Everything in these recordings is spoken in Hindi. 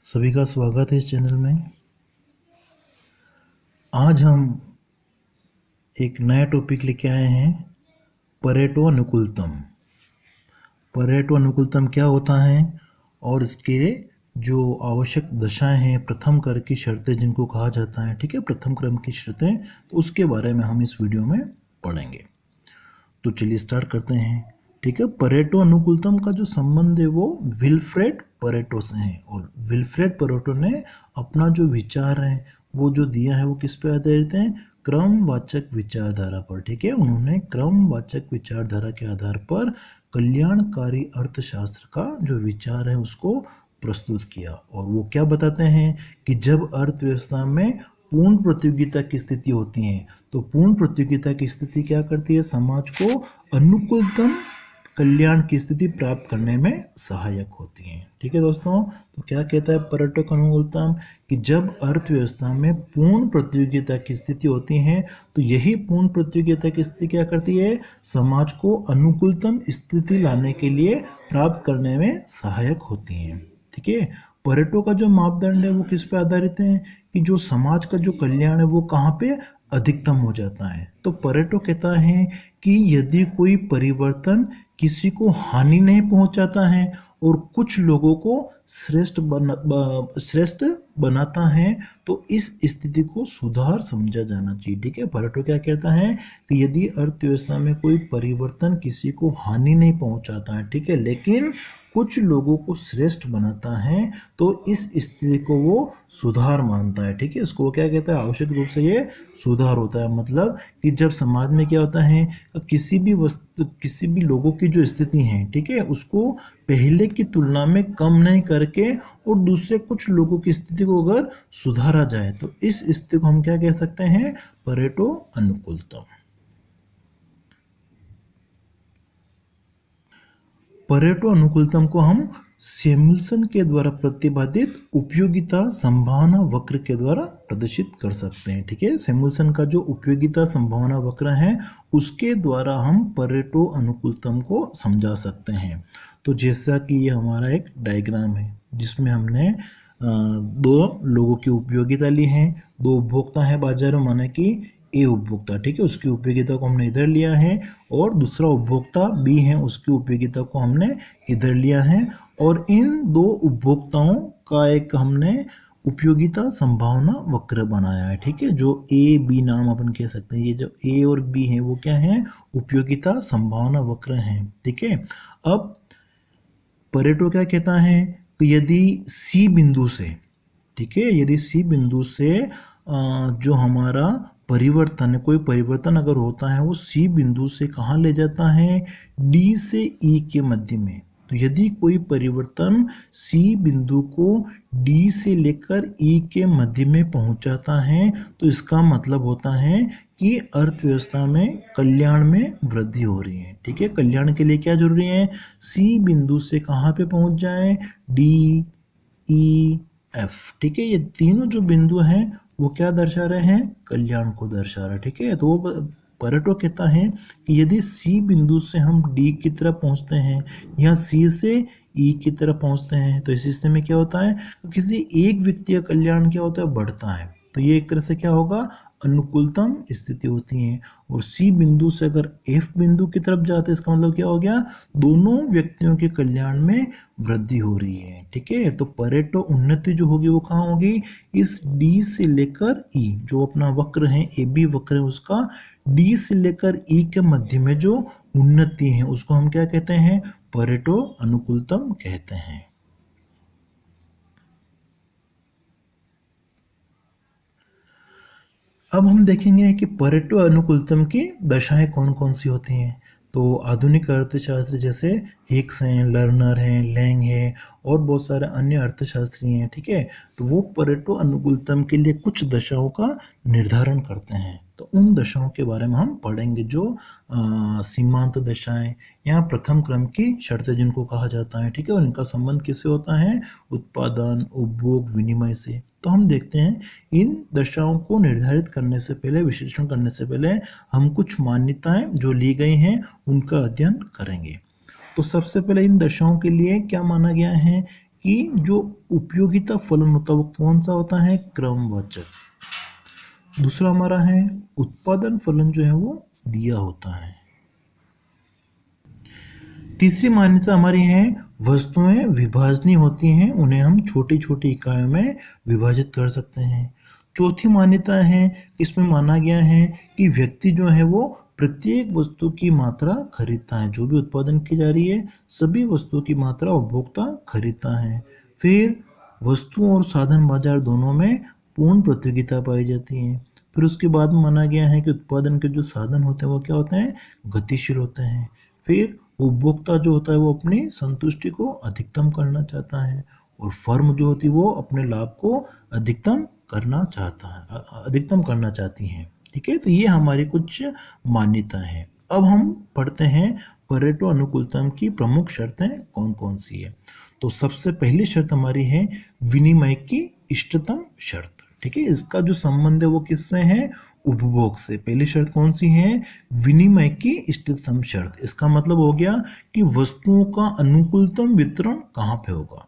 सभी का स्वागत है इस चैनल में। आज हम एक नया टॉपिक लेके आए हैं, परेटो अनुकूलतम। परेटो अनुकूलतम क्या होता है और इसके जो आवश्यक दशाएं हैं, प्रथम क्रम की शर्तें जिनको कहा जाता है, ठीक है, प्रथम क्रम की शर्तें, तो उसके बारे में हम इस वीडियो में पढ़ेंगे। तो चलिए स्टार्ट करते हैं। ठीक है, परेटो अनुकूलतम का जो संबंध है वो विल्फ्रेड परेटो से है, और विल्फ्रेड परेटो ने अपना जो विचार है वो जो दिया है वो किस पे आधारित है? क्रमवाचक विचारधारा पर। ठीक है, उन्होंने क्रमवाचक विचारधारा के आधार पर कल्याणकारी अर्थशास्त्र का जो विचार है उसको प्रस्तुत किया। और वो क्या बताते हैं कि जब अर्थव्यवस्था में पूर्ण प्रतियोगिता की स्थिति होती है, तो पूर्ण प्रतियोगिता की स्थिति क्या करती है? समाज को अनुकूलतम कल्याण की स्थिति प्राप्त करने में सहायक होती है। ठीक है दोस्तों, तो क्या कहता है पर्यटक अनुकूलतम कि जब अर्थव्यवस्था में पूर्ण प्रतियोगिता की स्थिति होती है, तो यही पूर्ण प्रतियोगिता की स्थिति क्या करती है? समाज को अनुकूलतम स्थिति लाने के लिए प्राप्त करने में सहायक होती है। ठीक है, पर्यटों का जो मापदंड है वो किस पे आधारित है कि जो समाज का जो कल्याण है वो कहाँ पे अधिकतम हो जाता है। तो पर्यटो कहता है कि यदि कोई परिवर्तन किसी को हानि नहीं पहुंचाता है और कुछ लोगों को श्रेष्ठ बनाता है, तो इस स्थिति को सुधार समझा जाना चाहिए। ठीक है, पर्यटो क्या कहता है कि यदि अर्थव्यवस्था में कोई परिवर्तन किसी को हानि नहीं पहुंचाता है, ठीक है, लेकिन कुछ लोगों को श्रेष्ठ बनाता है, तो इस स्थिति को वो सुधार मानता है। ठीक है, इसको वो क्या कहता है? आवश्यक रूप से ये सुधार होता है। मतलब कि जब समाज में क्या होता है, किसी भी वस्तु, किसी भी लोगों की जो स्थिति है, ठीक है, उसको पहले की तुलना में कम नहीं करके और दूसरे कुछ लोगों की स्थिति को अगर सुधारा जाए, तो इस स्थिति को हम क्या कह सकते हैं? परेटो अनुकूलतम। परेटो अनुकूलतम को हम सैमुअल्सन के द्वारा प्रतिपादित उपयोगिता संभावना वक्र के द्वारा प्रदर्शित कर सकते हैं। ठीक है, सैमुअल्सन का जो उपयोगिता संभावना वक्र है उसके द्वारा हम परेटो अनुकूलतम को समझा सकते हैं। तो जैसा कि ये हमारा एक डायग्राम है जिसमें हमने दो लोगों की उपयोगिता ली है, दो उपभोक्ता है बाजार में, माने कि ए उपभोक्ता, ठीक है, उसकी उपयोगिता को हमने इधर लिया है, और दूसरा उपभोक्ता बी है, उसकी उपयोगिता को हमने इधर लिया है, और इन दो उपभोक्ताओं का एक हमने उपयोगिता संभावना वक्र बनाया है। ठीक है, जो ए बी नाम अपन कह सकते हैं, ये जो ए और बी है वो क्या है? उपयोगिता संभावना वक्र हैं। ठीक है, अब परेटो क्या कहता है कि यदि सी बिंदु से, ठीक है, यदि सी बिंदु से जो हमारा परिवर्तन, कोई परिवर्तन अगर होता है वो सी बिंदु से कहाँ ले जाता है? डी से ई के मध्य में। तो यदि कोई परिवर्तन सी बिंदु को डी से लेकर ई के मध्य में पहुंचाता है, तो इसका मतलब होता है कि अर्थव्यवस्था में कल्याण में वृद्धि हो रही है। ठीक है, कल्याण के लिए क्या जरूरी है? सी बिंदु से कहाँ पे पहुंच जाए? डी, ई, एफ। ठीक है, ये तीनों जो बिंदु हैं वो क्या दर्शा रहे हैं? कल्याण को दर्शा रहे हैं। ठीक है, तो वो परेटो कहता है कि यदि सी बिंदु से हम डी की तरफ पहुंचते हैं या सी से ई की तरफ पहुंचते हैं, तो इस स्थिति में क्या होता है? तो किसी एक व्यक्ति का कल्याण क्या होता है? बढ़ता है। तो ये एक तरह से क्या होगा? अनुकूलतम स्थिति होती है। और सी बिंदु से अगर एफ बिंदु की तरफ जाते हैं, इसका मतलब क्या हो गया? दोनों व्यक्तियों के कल्याण में वृद्धि हो रही है। ठीक है, तो परेटो उन्नति जो होगी वो कहाँ होगी? इस डी से लेकर ई, जो अपना वक्र है, ए बी वक्र है, उसका डी से लेकर ई के मध्य में जो उन्नति है उसको हम क्या कहते हैं? परेटो अनुकूलतम कहते हैं। अब हम देखेंगे कि परेटो अनुकूलतम की दशाएं कौन कौन सी होती हैं। तो आधुनिक अर्थशास्त्र जैसे हिक्स हैं, लर्नर हैं, लैंग है और बहुत सारे अन्य अर्थशास्त्री हैं, ठीक है, तो वो परेटो अनुकूलतम के लिए कुछ दशाओं का निर्धारण करते हैं। तो उन दशाओं के बारे में हम पढ़ेंगे, जो सीमांत दशाएं या प्रथम क्रम की शर्तें जिनको कहा जाता है। ठीक है, और इनका संबंध किससे होता है? उत्पादन, उपभोग, विनिमय से। तो हम देखते हैं इन दशाओं को निर्धारित करने से पहले, विश्लेषण करने से पहले हम कुछ मान्यताएं जो ली गई हैं उनका अध्ययन करेंगे। तो सबसे पहले इन दशाओं के लिए क्या माना गया है कि जो उपयोगिता फलन होता है वो कौन सा होता है, क्रमवाचक। दूसरा हमारा है उत्पादन फलन जो है वो दिया होता है। तीसरी मान्यता हमारी है वस्तुएं विभाजनीय होती हैं, उन्हें हम छोटी छोटी इकाइयों में विभाजित कर सकते हैं। चौथी मान्यता है, इसमें माना गया है कि व्यक्ति जो है वो प्रत्येक वस्तु की मात्रा खरीदता है, जो भी उत्पादन की जा रही है सभी वस्तुओं की मात्रा उपभोक्ता खरीदता है। फिर वस्तु और साधन बाजार दोनों में पूर्ण प्रतियोगिता पाई जाती है। फिर उसके बाद माना गया है कि उत्पादन के जो साधन होते हैं वो क्या होते हैं, गतिशील होते हैं। फिर उपभोक्ता जो होता है वो अपनी संतुष्टि को अधिकतम करना चाहता है, और फर्म जो होती है वो अपने लाभ को अधिकतम करना चाहती है। ठीक है, तो ये हमारी कुछ मान्यता है। अब हम पढ़ते हैं परेटो अनुकूलतम की प्रमुख शर्तें कौन कौन सी है। तो सबसे पहली शर्त हमारी है विनिमय की इष्टतम शर्त। ठीक है, इसका जो संबंध है वो किससे है, उपभोग से। पहली शर्त कौन सी है, विनिमय की इष्टतम शर्त। इसका मतलब हो गया कि वस्तुओं का अनुकूलतम वितरण कहाँ पे होगा।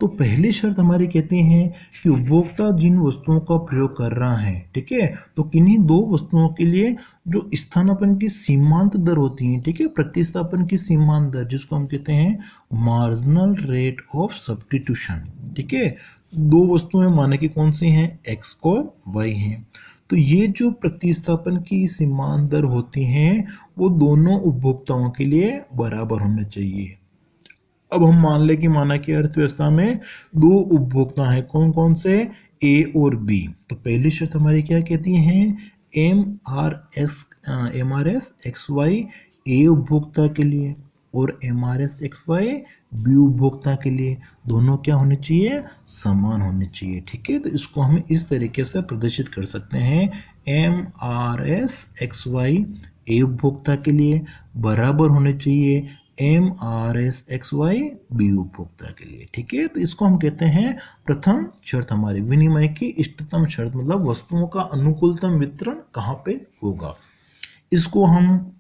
तो पहली शर्त हमारी कहती है कि उपभोक्ता जिन वस्तुओं का प्रयोग कर रहा है, ठीक है, तो किन्हीं दो वस्तुओं के लिए जो स्थानापन्न की सीमांत दर होती है, ठीक है, प्रतिस्थापन की सीमांत दर, जिसको हम कहते हैं मार्जिनल रेट ऑफ सब्स्टिट्यूशन। ठीक है, दो वस्तुएं माने कि कौन सी हैं, एक्स और वाई हैं। तो ये जो प्रतिस्थापन की सीमांत दर होती हैं वो दोनों उपभोक्ताओं के लिए बराबर होने चाहिए। अब हम मान लें कि माना कि अर्थव्यवस्था में दो उपभोक्ता हैं, कौन कौन से, ए और बी। तो पहली शर्त हमारी क्या कहती है, M R S X Y A उपभोक्ता के लिए और M R S X Y B उपभोक्ता के लिए दोनों क्या होने चाहिए, समान होने चाहिए। ठीक है, तो इसको हम इस तरीके से प्रदर्शित कर सकते हैं, M R S X Y A उपभोक्ता के लिए बराबर होने चाहिए M R S X Y B उपभोक्ता के लिए। ठीक है, तो इसको हम कहते हैं प्रथम शर्त हमारी विनिमय की इष्टतम शर्त, मतलब वस्तुओं का अनुकूलतम वितरण कहाँ पे होगा। इसको हम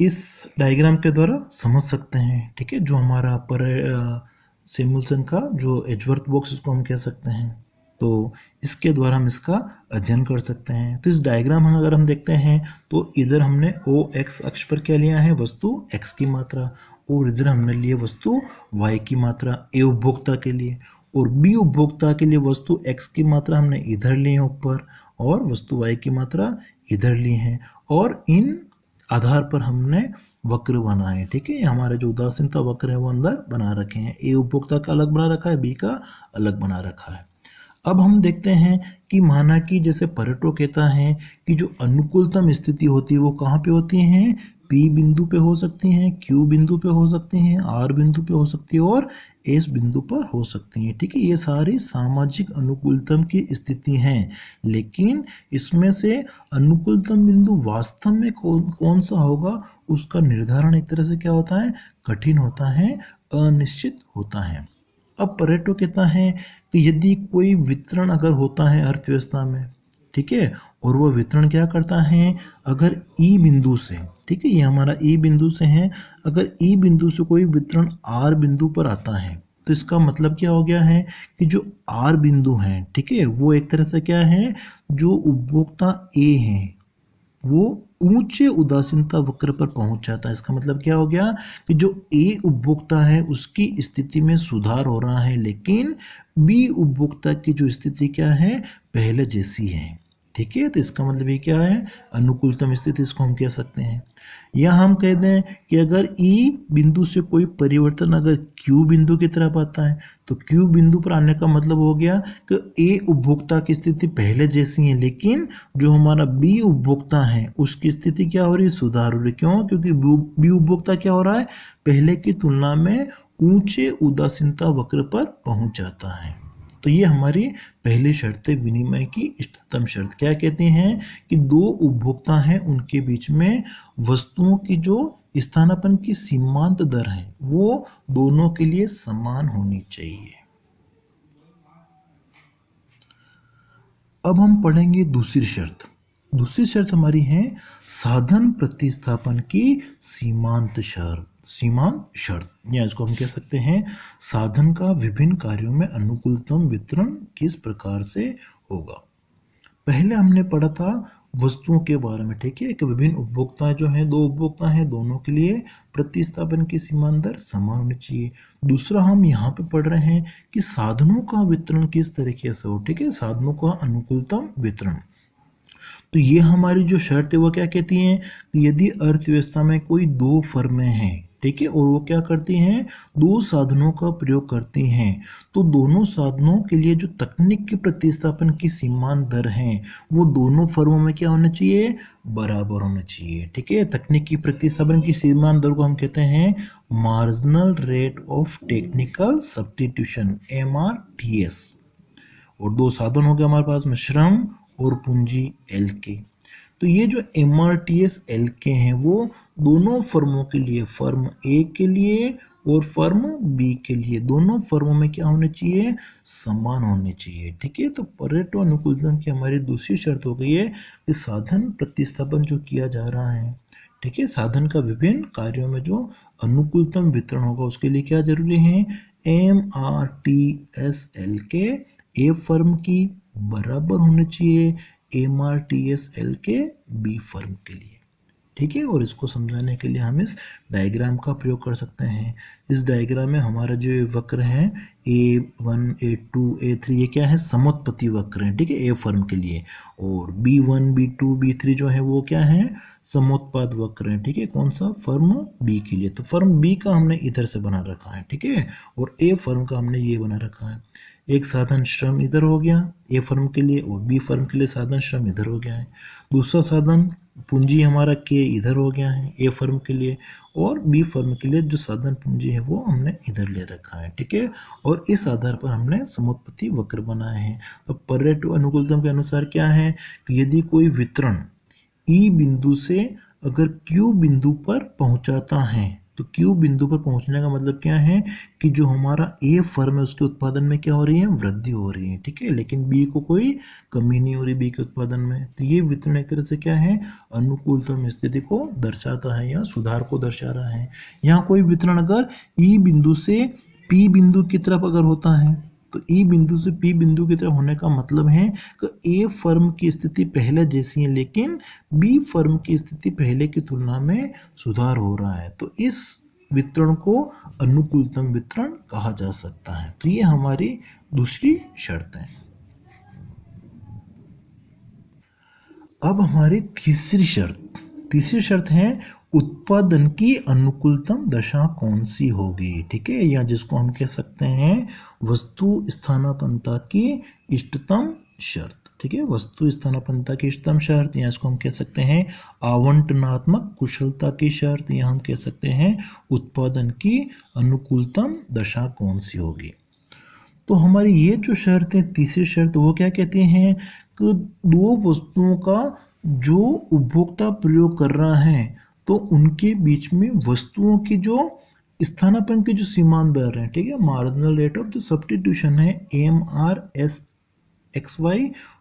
इस डायग्राम के द्वारा समझ सकते हैं। ठीक है, जो हमारा पर सैमुअल्सन का जो एजवर्थ बॉक्स इसको हम कह सकते हैं, तो इसके द्वारा हम इसका अध्ययन कर सकते हैं। तो इस डायग्राम में अगर हम देखते हैं तो इधर हमने ओ एक्स अक्ष पर क्या लिया है, वस्तु x की मात्रा, और इधर हमने लिए वस्तु y की मात्रा ए उपभोक्ता के लिए, और बी उपभोक्ता के लिए वस्तु x की मात्रा हमने इधर ली है ऊपर, और वस्तु y की मात्रा इधर ली है, और इन आधार पर हमने वक्र बनाए। ठीक है, हमारे जो उदासीनता वक्र है वो अंदर बना रखे हैं, ए उपभोक्ता का अलग बना रखा है, बी का अलग बना रखा है। अब हम देखते हैं कि माना कि जैसे परेटो कहता है कि जो अनुकूलतम स्थिति होती है वो कहाँ पे होती हैं, पी बिंदु पे हो सकती हैं, क्यू बिंदु पे हो सकती हैं, आर बिंदु पे हो सकती है, और एस बिंदु पर हो सकती हैं। ठीक है, ये सारी सामाजिक अनुकूलतम की स्थिति हैं, लेकिन इसमें से अनुकूलतम बिंदु वास्तव में कौन सा होगा उसका निर्धारण एक तरह से क्या होता है, कठिन होता है, अनिश्चित होता है। अब परेटो कहता है कि यदि कोई वितरण अगर होता है अर्थव्यवस्था में, ठीक है, और वो वितरण क्या करता है, अगर ई बिंदु से, ठीक है, ये हमारा ई बिंदु से है, अगर ई बिंदु से कोई वितरण आर बिंदु पर आता है, तो इसका मतलब क्या हो गया है कि जो आर बिंदु है, ठीक है, वो एक तरह से क्या है, जो उपभोक्ता ए है वो ऊंचे उदासीनता वक्र पर पहुंच जाता है। इसका मतलब क्या हो गया कि जो ए उपभोक्ता है उसकी स्थिति में सुधार हो रहा है, लेकिन बी उपभोक्ता की जो स्थिति क्या है, पहले जैसी है। ठीक है, तो इसका मतलब ये क्या है, अनुकूलतम स्थिति इसको हम कह सकते हैं। या हम कह दें कि अगर ई बिंदु से कोई परिवर्तन अगर क्यू बिंदु की तरफ आता है, तो क्यू बिंदु पर आने का मतलब हो गया कि ए उपभोक्ता की स्थिति पहले जैसी है, लेकिन जो हमारा बी उपभोक्ता है उसकी स्थिति क्या हो रही है, सुधार हो रही है। क्यों, क्योंकि बी उपभोक्ता क्या हो रहा है, पहले की तुलना में ऊंचे उदासीनता वक्र पर पहुंच जाता है। तो ये हमारी पहली शर्त है विनिमय की इष्टतम शर्त। क्या कहते हैं कि दो उपभोक्ता हैं, उनके बीच में वस्तुओं की जो स्थानापन्न की सीमांत दर है वो दोनों के लिए समान होनी चाहिए। अब हम पढ़ेंगे दूसरी शर्त। दूसरी शर्त हमारी है साधन प्रतिस्थापन की सीमांत शर्त। सीमांत शर्त, या इसको हम कह सकते हैं साधन का विभिन्न कार्यों में अनुकूलतम वितरण किस प्रकार से होगा। पहले हमने पढ़ा था वस्तुओं के बारे में, ठीक है, कि विभिन्न उपभोक्ता जो हैं, दो उपभोक्ता हैं, दोनों के लिए प्रतिस्थापन की सीमांत दर समान होनी चाहिए। दूसरा हम यहाँ पे पढ़ रहे हैं कि साधनों का वितरण किस तरीके से हो, ठीक है, साधनों का अनुकूलतम वितरण। तो ये हमारी जो शर्त है वो क्या कहती है कि यदि अर्थव्यवस्था में कोई दो फर्में हैं, ठीक है, और वो क्या करती हैं, दो साधनों का प्रयोग करती हैं, तो दोनों साधनों के लिए जो तकनीक के प्रतिस्थापन की सीमांत दर है वो दोनों फर्मों में क्या होना चाहिए, बराबर होना चाहिए, ठीक है। तकनीक की प्रतिस्थापन की सीमांत दर को हम कहते हैं marginal rate of technical substitution, MRTS। और दो साधन हो गए हमारे पास में, श्रम और पूंजी LK। तो ये जो MRTS LK हैं वो दोनों फर्मों के लिए, फर्म A के लिए और फर्म B के लिए, दोनों फर्मों में क्या होने चाहिए, समान होने चाहिए, ठीक है। तो परेटो अनुकूलतम की हमारी दूसरी शर्त हो गई है कि साधन प्रतिस्थापन जो किया जा रहा है, ठीक है, साधन का विभिन्न कार्यों में जो अनुकूलतम वितरण होगा उसके लिए क्या जरूरी है, MRTS LK A फर्म की बराबर होने चाहिए MRTS LK B फर्म के लिए, ठीक है। और इसको समझाने के लिए हम इस डायग्राम का प्रयोग कर सकते हैं। इस डायग्राम में हमारा जो ये वक्र है A1 A2 A3 ये क्या है, समुत्पत्ति वक्र है, ठीक है, A फर्म के लिए। और B1 B2 B3 जो है वो क्या है, समोत्पाद वक्र है, ठीक है, कौन सा, फर्म B के लिए। तो फर्म B का हमने इधर से बना रखा है, ठीक है, और A फर्म का हमने ये बना रखा है। एक साधन श्रम इधर हो गया A फर्म के लिए, और B फर्म के लिए साधन श्रम इधर हो गया है। दूसरा साधन पूंजी हमारा K इधर हो गया है A फर्म के लिए, और B फर्म के लिए जो साधन पूंजी है वो हमने इधर ले रखा है, ठीक है। और इस आधार पर हमने समुत्पत्ति वक्र बनाए हैं। तो परेटो अनुकूलतम के अनुसार क्या है कि यदि कोई वितरण E बिंदु से अगर Q बिंदु पर पहुंचाता है, तो Q बिंदु पर पहुंचने का मतलब क्या है कि जो हमारा A फर्म है उसके उत्पादन में क्या हो रही है, वृद्धि हो रही है, ठीक है, लेकिन B को कोई कमी नहीं हो रही B के उत्पादन में। तो ये वितरण एक तरह से क्या है, अनुकूलतम स्थिति को दर्शाता है या सुधार को दर्शा रहा है। यहाँ कोई वितरण अगर E बिंदु से P बिंदु की तरफ अगर होता है, तो E बिंदु से P बिंदु की तरफ होने का मतलब है कि A फर्म की स्थिति पहले जैसी है, लेकिन B फर्म की स्थिति पहले की तुलना में सुधार हो रहा है। तो इस वितरण को अनुकूलतम वितरण कहा जा सकता है। तो ये हमारी दूसरी शर्त है। अब हमारी तीसरी शर्त है उत्पादन की अनुकूलतम दशा कौन सी होगी, ठीक है, या जिसको हम कह सकते हैं वस्तु स्थानापन्नता की इष्टतम शर्त, ठीक है, वस्तु स्थानापन्नता की इष्टतम शर्त, या इसको हम कह सकते हैं आवंटनात्मक कुशलता की शर्त, या हम कह सकते हैं उत्पादन की अनुकूलतम दशा कौन सी होगी। तो हमारी ये जो शर्त है, तीसरी शर्त, वो क्या कहती हैं कि दो वस्तुओं का जो उपभोक्ता प्रयोग कर रहा है तो उनके बीच में वस्तुओं की जो स्थानापन्न की जो सीमांत दर है, ठीक है, marginal rate of the substitution है MRSXY,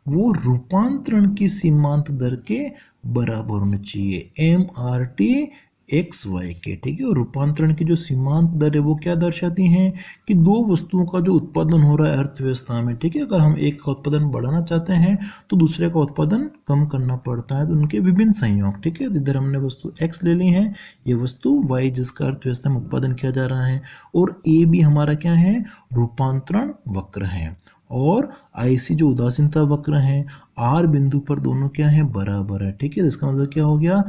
वो रूपांतरण की सीमांत दर के बराबर होना चाहिए MRTXY के, ठीक है। और रूपांतरण की जो सीमांत दर है वो क्या दर्शाती हैं कि दो वस्तुओं का जो उत्पादन हो रहा है अर्थव्यवस्था में, ठीक है, अगर हम एक का उत्पादन बढ़ाना चाहते हैं तो दूसरे का उत्पादन कम करना पड़ता है, तो उनके विभिन्न संयोग, ठीक है। इधर हमने वस्तु X ले ली है, ये वस्तु Y जिसका अर्थव्यवस्था में उत्पादन किया जा रहा है, और A भी हमारा क्या है, रूपांतरण वक्र है, और IC जो उदासीनता वक्र है, R बिंदु पर दोनों क्या है, बराबर है, ठीक है। इसका मतलब क्या हो गया,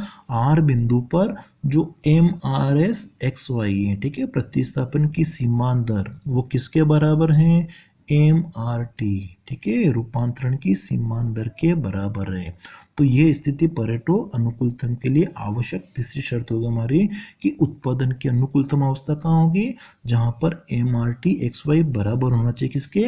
R बिंदु पर जो MRSXY है, ठीक है, प्रतिस्थापन की सीमांत दर वो किसके बराबर है, MRT, ठीक है, रूपांतरण की सीमांत दर के बराबर है। तो ये स्थिति परेटो अनुकूलतम के लिए आवश्यक तीसरी शर्त होगी हमारी कि उत्पादन की अनुकूलतम अवस्था कहाँ होगी, जहां पर MRTXY बराबर होना चाहिए किसके,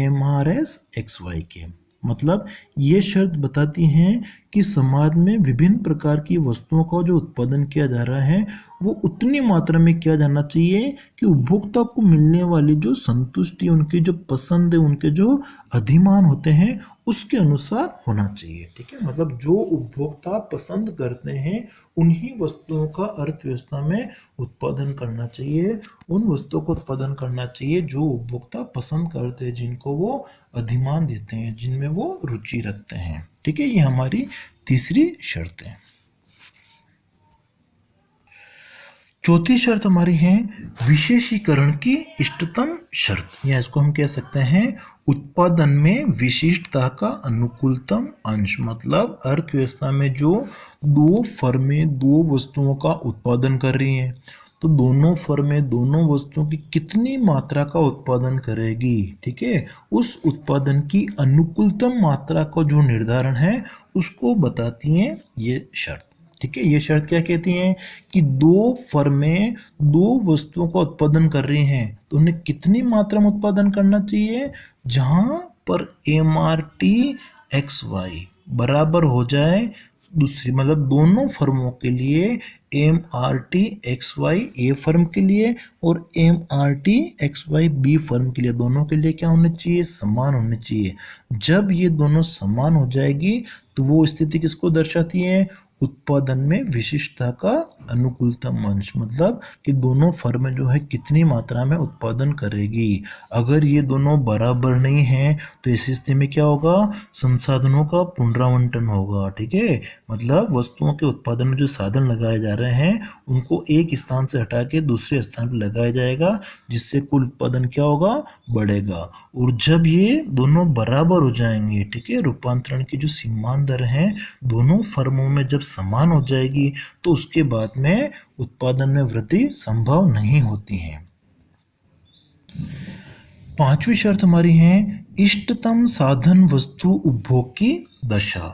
MRSXY के। मतलब ये शर्त बताती है कि समाज में विभिन्न प्रकार की वस्तुओं का जो उत्पादन किया जा रहा है वो उतनी मात्रा में किया जाना चाहिए कि उपभोक्ता को मिलने वाली जो संतुष्टि, उनकी जो पसंद है, उनके जो अधिमान होते हैं उसके अनुसार होना चाहिए। ठीक है, मतलब जो उपभोक्ता पसंद करते हैं उन्हीं वस्तुओं का अर्थव्यवस्था में उत्पादन करना चाहिए, उन वस्तुओं को उत्पादन करना चाहिए जो उपभोक्ता पसंद करते हैं, जिनको वो अधिमान देते हैं, जिनमें वो रुचि रखते हैं। ठीक है, ये हमारी तीसरी शर्त है। चौथी शर्त हमारी है विशेषीकरण की इष्टतम शर्त, या इसको हम कह सकते हैं उत्पादन में विशिष्टता का अनुकूलतम अंश। मतलब अर्थव्यवस्था में जो दो फर्में दो वस्तुओं का उत्पादन कर रही हैं, तो दोनों फर्में दोनों वस्तुओं की कितनी मात्रा का उत्पादन करेगी, ठीक है, उस उत्पादन की अनुकूलतम मात्रा का जो निर्धारण है उसको बताती हैं ये शर्त। ठीक है, ये शर्त क्या कहती हैं कि दो फर्में दो वस्तुओं का उत्पादन कर रही हैं तो उन्हें कितनी मात्रा में उत्पादन करना चाहिए, जहां पर MRT XY बराबर हो जाए दूसरी, मतलब दोनों फर्मों के लिए MRT XY ए फर्म के लिए और MRT XY बी फर्म के लिए, दोनों के लिए क्या होने चाहिए, समान होने चाहिए। जब ये दोनों समान हो जाएगी तो वो स्थिति किसको दर्शाती है, उत्पादन में विशिष्टता का अनुकूलतम अंश, मतलब कि दोनों फर्में जो है कितनी मात्रा में उत्पादन करेगी। अगर ये दोनों बराबर नहीं हैं तो इस स्थिति में क्या होगा, संसाधनों का पुनरावंटन होगा। ठीक है, मतलब वस्तुओं के उत्पादन में जो साधन लगाए जा रहे हैं उनको एक स्थान से हटा के दूसरे स्थान पर लगाया जाएगा, जिससे कुल उत्पादन क्या होगा, बढ़ेगा। और जब ये दोनों बराबर हो जाएंगे, ठीक है, रूपांतरण की जो सीमांत दर है दोनों फर्मों में जब समान हो जाएगी तो उसके बाद में उत्पादन में वृद्धि संभव नहीं होती है। पांचवी शर्त हमारी है इष्टतम साधन वस्तु उपभोग की दशा।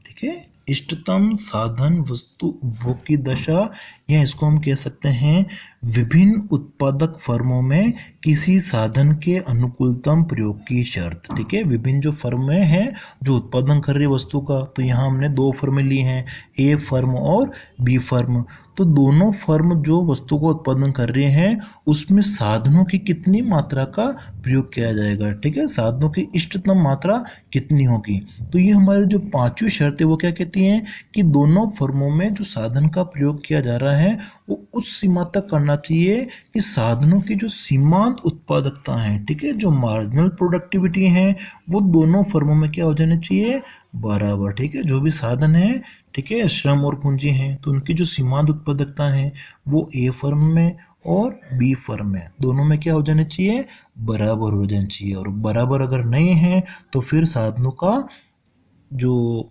ठीक है, इष्टतम साधन वस्तु उपभोग की दशा, या इसको हम कह सकते हैं विभिन्न उत्पादक फर्मों में किसी साधन के अनुकूलतम प्रयोग की शर्त। ठीक है, विभिन्न जो फर्में हैं जो उत्पादन कर रही वस्तु का, तो यहाँ हमने दो फर्में ली हैं, ए फर्म और बी फर्म। तो दोनों फर्म जो वस्तु को उत्पादन कर रही हैं उसमें साधनों की कितनी मात्रा का प्रयोग किया जाएगा। ठीक है, साधनों की इष्टतम मात्रा कितनी होगी। तो ये हमारी जो पांचवी शर्त है वो क्या कहती हैं कि दोनों फर्मों में जो साधन का प्रयोग किया जा रहा है वो उस सीमा तक करना चाहिए कि साधनों की जो सीमांत उत्पादकता है, ठीक है, जो मार्जिनल प्रोडक्टिविटी है, वो दोनों फर्मों में क्या हो जाने चाहिए, बराबर। ठीक है, जो भी साधन है, ठीक है, श्रम और पूंजी है, तो उनकी जो सीमांत उत्पादकता है वो ए फर्म में और बी फर्म में दोनों में क्या हो जाने चाहिए, बराबर हो जाने चाहिए। और बराबर अगर नहीं है तो फिर साधनों का जो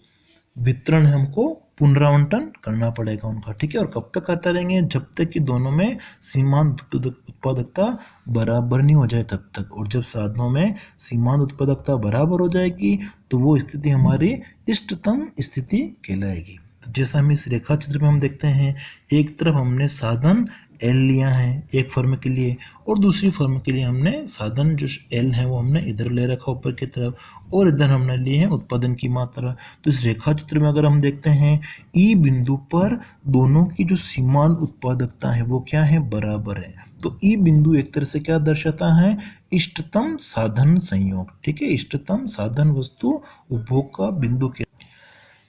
वितरण है हमको पुनरावंटन करना पड़ेगा उनका। ठीक है, और कब तक करते रहेंगे, जब तक कि दोनों में सीमांत उत्पादकता बराबर नहीं हो जाए तब तक। और जब साधनों में सीमांत उत्पादकता बराबर हो जाएगी तो वो स्थिति हमारी इष्टतम स्थिति कहलाएगी। तो जैसा हम इस रेखा चित्र में हम देखते हैं, एक तरफ हमने साधन एल लिया है एक फर्म के लिए और दूसरी फर्म के लिए हमने साधन जो एल है वो हमने इधर ले रखा ऊपर की तरफ, और इधर हमने लिए हैं उत्पादन की मात्रा। तो इस रेखा चित्र में अगर हम देखते हैं ई बिंदु पर दोनों की जो सीमांत उत्पादकता है वो क्या है, बराबर है। तो ई बिंदु एक तरह से क्या दर्शाता है, इष्टतम साधन संयोग। ठीक है, इष्टतम साधन वस्तु उपभोग का बिंदु के।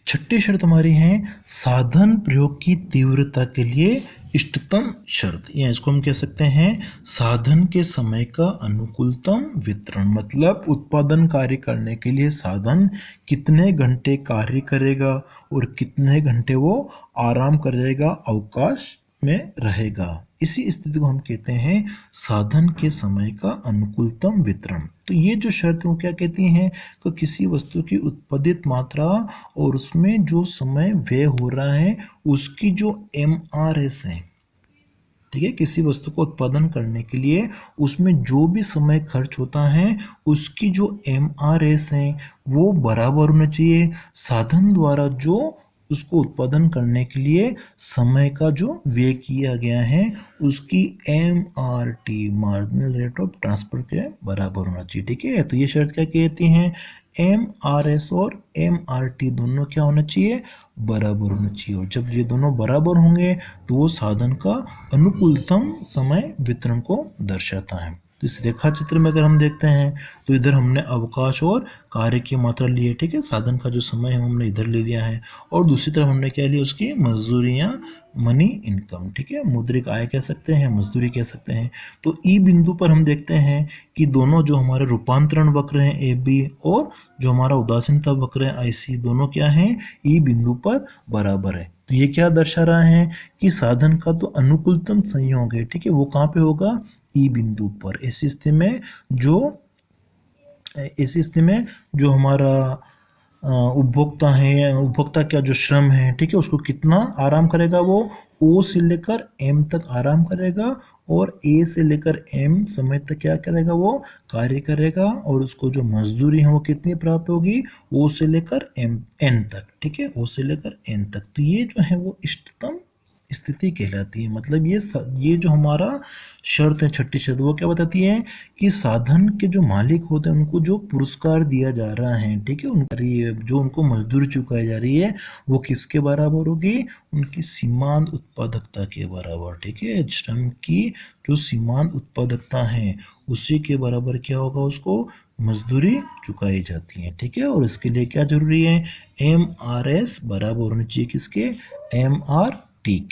छठी शर्त हमारी है साधन प्रयोग की तीव्रता के लिए इष्टतम शर्त, या इसको हम कह सकते हैं साधन के समय का अनुकूलतम वितरण। मतलब उत्पादन कार्य करने के लिए साधन कितने घंटे कार्य करेगा और कितने घंटे वो आराम करेगा, अवकाश में रहेगा। इसी स्थिति को हम कहते हैं साधन के समय का अनुकूलतम वितरण। तो ये जो शर्त है वो क्या कहती हैं कि किसी वस्तु की उत्पादित मात्रा और उसमें जो समय व्यय हो रहा है उसकी जो MRS है, ठीक है, किसी वस्तु को उत्पादन करने के लिए उसमें जो भी समय खर्च होता है उसकी जो MRS है वो बराबर होना चाहिए साधन द्वारा जो उसको उत्पादन करने के लिए समय का जो व्यय किया गया है उसकी MRT marginal rate of transfer के बराबर होना चाहिए। ठीक है, तो ये शर्त क्या कहती हैं, MRS और MRT दोनों क्या होना चाहिए, बराबर होना चाहिए। और जब ये दोनों बराबर होंगे तो वो साधन का अनुकूलतम समय वितरण को दर्शाता है। तो इस रेखा चित्र में अगर हम देखते हैं तो इधर हमने अवकाश और कार्य की मात्रा ली है, ठीक है, साधन का जो समय है हमने इधर ले लिया है, और दूसरी तरफ हमने क्या लिया, उसकी मजदूरी या मनी इनकम, ठीक है, मौद्रिक आय कह सकते हैं, मजदूरी कह सकते हैं। तो ई बिंदु पर हम देखते हैं कि दोनों जो हमारे रूपांतरण वक्र हैं ए बी और जो हमारा उदासीनता वक्र है आई सी, दोनों क्या हैं, ई बिंदु पर बराबर है। तो ये क्या दर्शा रहा है कि साधन का तो अनुकूलतम संयोग है, ठीक है, वो कहाँ पे होगा, ई बिंदु पर। ऐसी स्थिति में जो हमारा उपभोक्ता है, उपभोक्ता का जो श्रम है, ठीक है, उसको कितना आराम करेगा, वो ओ से लेकर एम तक आराम करेगा, और ए से लेकर एम समय तक क्या करेगा, वो कार्य करेगा, और उसको जो मजदूरी है वो कितनी प्राप्त होगी, ओ से लेकर एम एन तक, ठीक है, ओ से लेकर एन तक। तो ये जो है वो इष्टतम स्थिति कहलाती है। मतलब ये जो हमारा शर्त है, छठी शर्त, वो क्या बताती है कि साधन के जो मालिक होते हैं उनको जो पुरस्कार दिया जा रहा है, ठीक है, जो उनको मजदूरी चुकाई जा रही है वो किसके बराबर होगी, उनकी सीमांत उत्पादकता के बराबर, ठीक है, श्रम की जो सीमांत उत्पादकता है उसी के बराबर क्या होगा, उसको मजदूरी चुकाई जाती है, ठीक है। और इसके लिए क्या जरूरी है, MRS बराबर होनी चाहिए किसके, MRT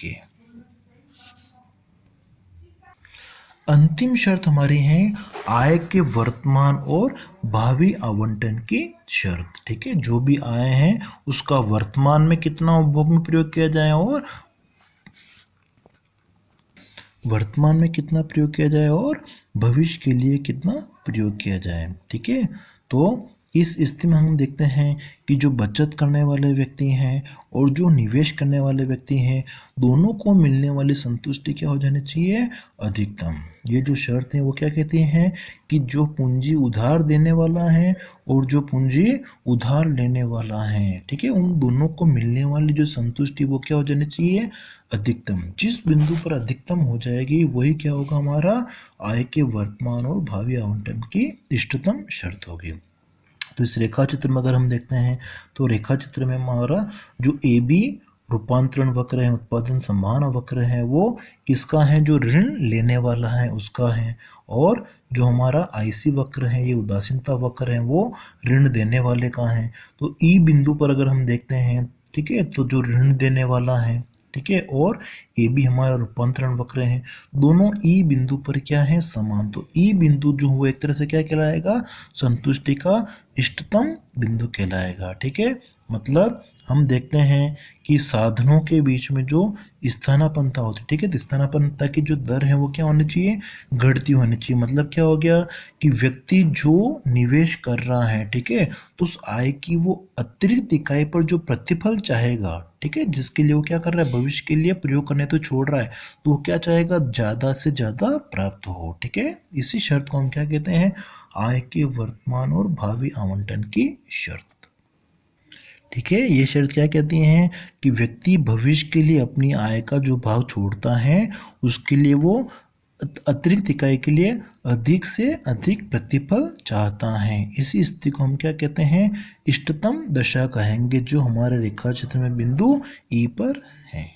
के। अंतिम शर्त हमारी है आय के वर्तमान और भावी आवंटन की शर्त, ठीक है, जो भी आय है उसका वर्तमान में कितना उपभोग में प्रयोग किया जाए और वर्तमान में कितना प्रयोग किया जाए और भविष्य के लिए कितना प्रयोग किया जाए, ठीक है। तो इस स्थिति में हम देखते हैं कि जो बचत करने वाले व्यक्ति हैं और जो निवेश करने वाले व्यक्ति हैं, दोनों को मिलने वाली संतुष्टि क्या हो जानी चाहिए, अधिकतम। ये जो शर्त है वो क्या कहती हैं कि जो पूंजी उधार देने वाला है और जो पूंजी उधार लेने वाला है, ठीक है, उन दोनों को मिलने वाली जो संतुष्टि वो क्या हो जानी चाहिए, अधिकतम। जिस बिंदु पर अधिकतम हो जाएगी वही क्या होगा, हमारा आय के वर्तमान और भावी आवंटन की इष्टतम शर्त होगी। तो इस रेखा चित्र में अगर हम देखते हैं तो रेखा चित्र में हमारा जो ए बी रूपांतरण वक्र है, उत्पादन संभावना वक्र है, वो किसका है, जो ऋण लेने वाला है उसका है, और जो हमारा आईसी वक्र है, ये उदासीनता वक्र है, वो ऋण देने वाले का है। तो ई बिंदु पर अगर हम देखते हैं, ठीक है, तो जो ऋण देने वाला है, ठीक है, और ए बी हमारा रूपांतरण वक्र है, दोनों ई बिंदु पर क्या है, समान। तो ई बिंदु जो वो एक तरह से क्या कहलाएगा, संतुष्टि का इष्टतम बिंदु कहलाएगा, ठीक है। मतलब हम देखते हैं कि साधनों के बीच में जो स्थानापन्नता होती है, ठीक है, तो स्थानापन्नता की जो दर है वो क्या होनी चाहिए, घटती होनी चाहिए। मतलब क्या हो गया कि व्यक्ति जो निवेश कर रहा है, ठीक है, तो उस आय की वो अतिरिक्त इकाई पर जो प्रतिफल चाहेगा, ठीक है, जिसके लिए वो क्या कर रहा है, भविष्य के लिए प्रयोग करने तो छोड़ रहा है, तो वो क्या चाहेगा, ज़्यादा से ज़्यादा प्राप्त हो, ठीक है। इसी शर्त को हम क्या कहते हैं, आय के वर्तमान और भावी आवंटन की शर्त, ठीक है। ये शर्त क्या कहती हैं कि व्यक्ति भविष्य के लिए अपनी आय का जो भाग छोड़ता है उसके लिए वो अतिरिक्त इकाई के लिए अधिक से अधिक प्रतिफल चाहता है। इसी स्थिति को हम क्या कहते हैं, इष्टतम दशा कहेंगे, जो हमारे रेखा चित्र में बिंदु ई पर है।